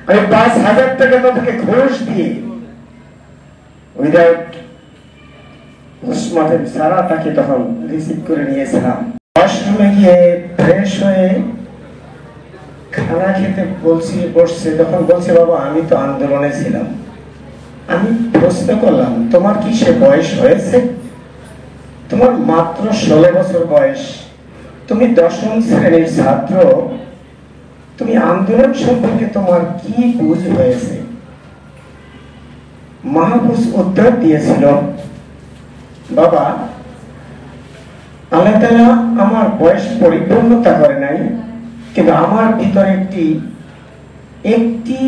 আমি 5,000 টাকা তাদেরকে ঘুষ দিয়ে উইদাউট পোস্টমর্টেম সারা তাকে তখন রিসিভ করে নিয়েছিলাম। ওয়াশরুমে গিয়ে ফ্রেশ হয়ে খানা খেতে বসছে, তখন বলছে বাবা আমি তো আন্দোলনে ছিলাম। আমি প্রশ্ন করলাম তোমার কি সে বয়স হয়েছে? তোমার মাত্র 16 বছর বয়স, তুমি 10ম শ্রেণীর ছাত্র, তুমি আন্দোলন সম্পর্কে তোমার কি বুঝ হয়েছে? মাহফুজ উত্তর দিয়েছিল, বাবা আল্লাহ তাআলা আমার বয়স পরিপূর্ণতা করে নাই, কিন্তু আমার ভিতরে একটি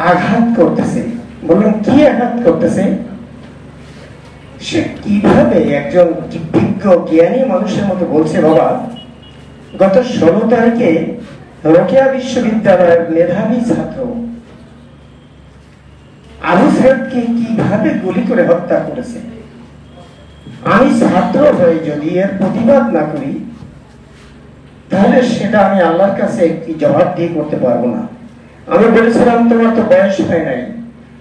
আঘাত করতেছে। বললাম কি আঘাত করতেছে? সে কিভাবে একজন বিজ্ঞ জ্ঞানী মানুষের মতো বলছে, বাবা গত 16 তারিখে রোকেয়া বিশ্ববিদ্যালয়ের মেধাবী ছাত্র আবু সাইদকে কিভাবে গুলি করে হত্যা করেছে। আমি ছাত্র হয়ে যদি এর প্রতিবাদ না করি তাহলে সেটা আমি আল্লাহর কাছে একটি জবাবদিহি করতে পারবো না। আমি বলেছিলাম তোমার তো বয়স হয় নাই।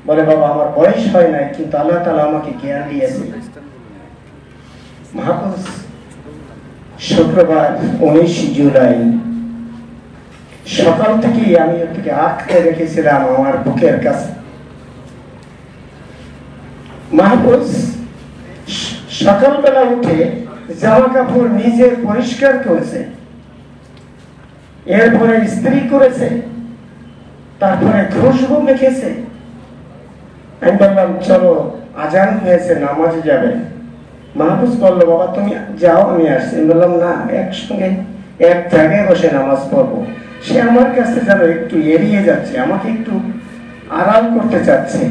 বলে বাবা আমার বয়স হয় নাই, কিন্তু আল্লাহ তাআলা আমাকে জ্ঞান দিয়েছে। মাহফুজ শুক্রবার 19 জুলাই সকাল থেকে আমি ওকে আঁকড়ে রেখেছিলাম আমার বুকের কাছে। মাহফুজ সকালবেলা উঠে জামা কাপড় নিজে পরিষ্কার করেছে, এরপরে ইস্ত্রি করেছে, তারপরে খুশবু মেখেছে। আমি বললাম চলো আজান হয়েছে, নামাজে যাবে। মাহফুজ বললো বাবা তুমি যাও আমি আসছি। বললাম না, একসঙ্গে এক জায়গায় বসে নামাজ পড়বো। সে আমার কাছে যেন একটু এড়িয়ে যাচ্ছে, আমাকে একটু আরাম করতে চাচ্ছে।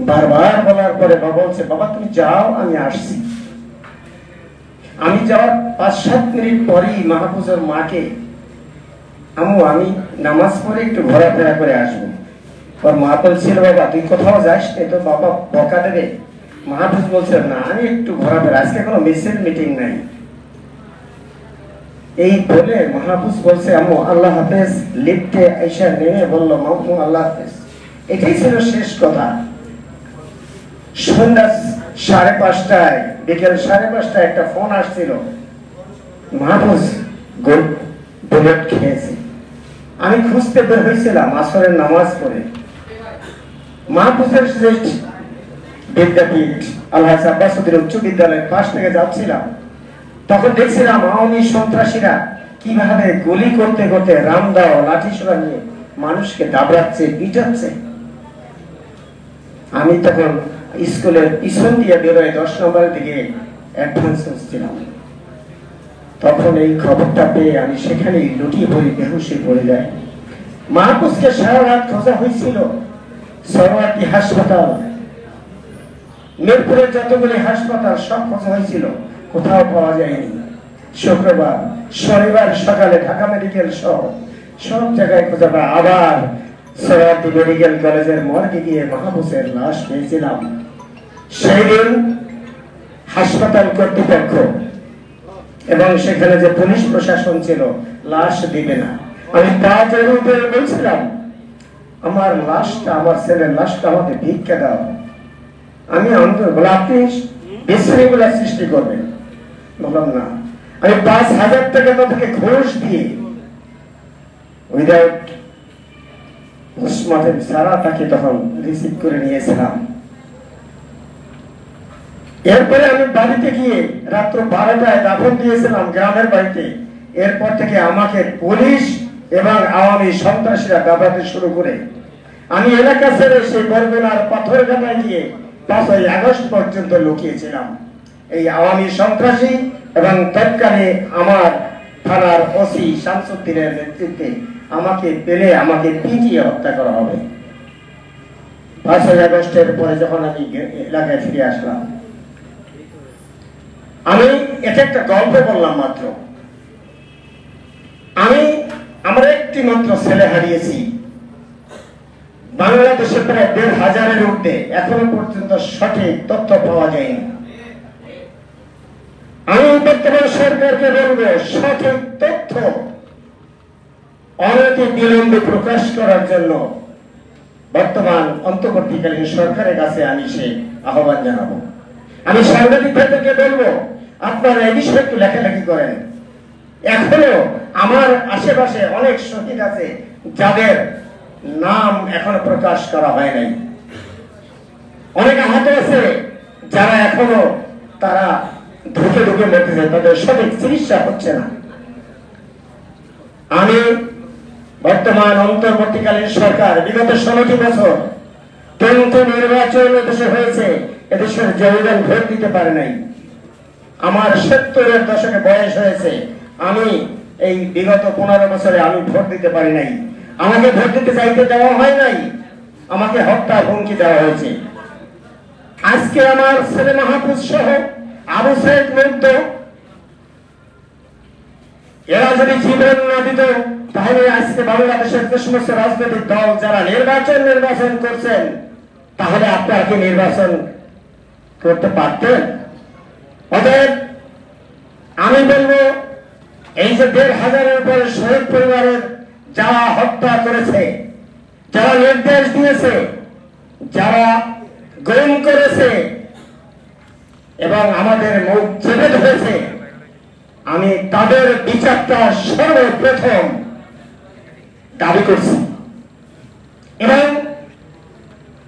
বারবার বলার পরে বাবা বলছে বাবা তুমি যাও আমি আসছি। আমি যাওয়ার 5-7 মিনিট পরেই মাহফুজের মাকে, আম্মু আমি নামাজ পড়ে একটু ঘোরাফেরা করে আসবো। ওর মা বলছিল বাবা তুই কোথাও যাস না, তো বাবা বকা দেবে। মাহফুজ বলছে না আমি একটু ঘোরাফেরা, আজকে কোনো মিছিল মিটিং নাই। এই বলে মাহফুজ বলছে আম্মু আল্লাহ হাফেজ। লিফটে আইসা নেমে বললো মাম্মু আল্লাহ হাফেজ। এটাই ছিল শেষ কথা। সন্ধ্যা 5:30টায়, বিকেল 5:30টায় একটা ফোন আসছিল, মাহফুজ বুলেট খেয়েছে। আমি খুঁজতে বের হয়েছিলাম আসরের নামাজ পড়ে। মাহফুজের বিদ্যাপীঠ আলহাজ আব্বাসউদ্দিন উচ্চ বিদ্যালয়ের পাশ থেকে যাচ্ছিলাম, তখন দেখছিলাম আওয়ামী সন্ত্রাসীরা কিভাবে গুলি করতে করতে রামদাও লাঠিসোঁটা নিয়ে মানুষকে দাবড়াচ্ছে, পিটাচ্ছে। আমি তখন স্কুলের পিছন দিয়ে বেরোয় 10 নম্বরের দিকে অ্যাডভান্স হচ্ছিলাম। তখন এই খবরটা পেয়ে আমি সেখানেই লুটিয়ে পড়ি, বেহুশে পড়ে যাই। মাহফুজকে সারা রাত খোঁজা হয়েছিল, সরওয়ার্দী হাসপাতাল, মিরপুরের যতগুলি হাসপাতাল সব খোঁজা হয়েছিল, কোথাও পাওয়া যায়নি। শুক্রবার শনিবার সকালে ঢাকা মেডিকেল সহ সব জায়গায় খোঁজা পায়। আবার সরওয়ার্দী মেডিকেল কলেজের মর্গে গিয়ে মাহফুজের লাশ পেয়েছিলাম। সেই দিন হাসপাতাল কর্তৃপক্ষ এবং সেখানে যে পুলিশ প্রশাসন ছিল লাশ দিবে না। আমি তাদের উপরে বলছিলাম আমার লাশটা, আমার ছেলের লাশটা আমাকে ভিক্ষা দাও। আমি বলে আপনি বিশৃঙ্খলা সৃষ্টি করবেন। বললাম না, আমি 5,000 টাকা তাদেরকে ঘুষ দিয়ে উইদাউট পোস্টমর্টেম সারা তাকে তখন রিসিভ করে নিয়েছিলাম। এরপরে আমি বাড়িতে গিয়ে রাত্র 12টায় দাফন দিয়েছিলাম গ্রামের বাড়িতে। এরপর থেকে আমাকে পুলিশ এবং আওয়ামী সন্ত্রাসীরা দাবাতে শুরু করে আমি এলাকা ছেড়ে সেই বরগুনার পাথরঘাটায় গিয়ে 5ই আগস্ট পর্যন্ত লুকিয়েছিলাম। এই আওয়ামী সন্ত্রাসী এবং তৎকালে আমার থানার ওসি শামসুদ্দিনের নেতৃত্বে আমাকে পেলে আমাকে পিটিয়ে হত্যা করা হবে। 5ই আগস্টের পরে যখন আমি এলাকায় ফিরে আসলাম, আমি এটা একটা গল্প বললাম মাত্র। আমি আমার একটি মাত্র ছেলে হারিয়েছি। বাংলাদেশে প্রায় 1,500-এর ঊর্ধ্বে এখনো পর্যন্ত সঠিক তথ্য পাওয়া যায়নি। আমি বর্তমান সরকারকে বলবো সঠিক তথ্য অনতি বিলম্বে প্রকাশ করার জন্য বর্তমান অন্তর্বর্তীকালীন সরকারের কাছে আমি সেই আহ্বান জানাবো। আমি সাংবাদিক ভাইদেরকে বলবো, আপনারা এই বিষয়ে একটু লেখালেখি করেন। এখনো আমার আশেপাশে অনেক শহীদ আছে যাদের নাম এখনো প্রকাশ করা হয় নাই। অনেক আহত আছে যারা এখনো তারা ঢুকে ঢুকে মরতেছে, তাদের সঠিক চিকিৎসা হচ্ছে না। আমি বর্তমান অন্তর্বর্তীকালীন সরকার বিগত 16টি বছর কিন্তু নির্বাচন এদেশে হয়েছে, এদেশের জনগণ ভোট দিতে পারে নাই। আমার 70-এর দশকে বয়স হয়েছে, আমি এই বিগত 15 বছরে আমি ভোট দিতে পারি নাই। আমাকে ভোট দিতে চাইতে দেওয়া হয় নাই, আমাকে হত্যা হুমকি দেওয়া হয়েছে। আজকে আমার ছেলে মাহফুজ সহ আবু সাইদ মুগ্ধ, এরা যদি জীবন না দিত তাহলে আজকে বাংলাদেশের যে সমস্ত রাজনৈতিক দল যারা নির্বাচন করছেন, তাহলে আপনারা কি নির্বাচন করতে পারতেন? অতএব আমি বলবো, এই যে 1500-এর উপরে শহীদ পরিবারের যারা হত্যা করেছে, যারা নির্দেশ দিয়েছে, যারা গুম করেছে এবং আমাদের মুখ চেপে ধরেছে, আমি তাদের বিচারটা সর্বপ্রথম দাবি করছি। এবং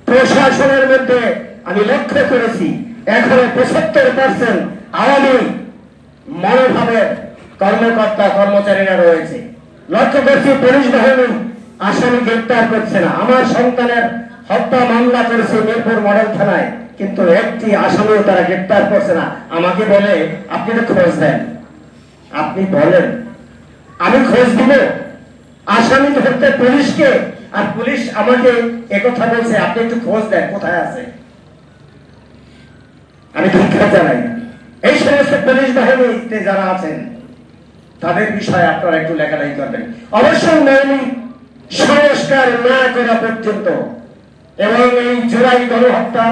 প্রশাসনের মধ্যে আমি লক্ষ্য করেছি এখনো 75% আওয়ামী মনোভাবের কর্মকর্তা কর্মচারীরা রয়েছে। লক্ষ্য করছি পুলিশ বাহিনী আসামি গ্রেপ্তার করছে না। আমার সন্তানের হত্যা মামলা করেছে মিরপুর মডেল থানায়, কিন্তু একটি আসামিও তারা গ্রেপ্তার করছে না। আমাকে বলে আপনি তো খোঁজ দেন, আপনি বলেন আমি খোঁজ দিব আসামি ধরতে পুলিশকে, আর পুলিশ আমাকে একথা বলছে আপনি একটু খোঁজ দেন কোথায় আছে। আমি ধিক্কার জানাই। এই সমস্ত পুলিশ বাহিনীতে যারা আছেন তাদের বিষয়ে আপনারা একটু লেখালেখি করবেন। অবশ্যই মৌলিক সংস্কার না করা পর্যন্ত এবং এই জুলাই গণহত্যা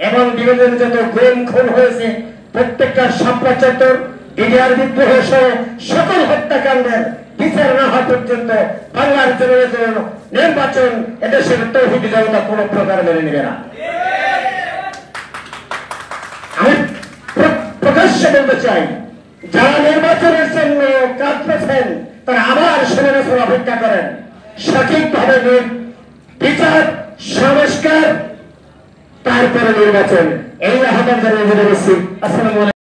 এবং বিরোধীর যত গুম খুন হয়েছে প্রত্যেকটা শাপলা চত্বর বিডিআর বিদ্রোহ সহ সকল হত্যাকাণ্ডের বিচার না হওয়া পর্যন্ত বাংলার জন্য নির্বাচন এদেশের তৌহিদি জনতা কোন প্রকার মেনে নেবে না। আমি প্রকাশ্যে বলতে চাই, যারা নির্বাচনের জন্য কাঁদতেছেন তারা আবার 16 বছর অপেক্ষা করেন। সঠিকভাবে বিচার সংস্কার, তারপরে নির্বাচন, এই আহ্বান জানিয়ে আসসালামু আলাইকুম।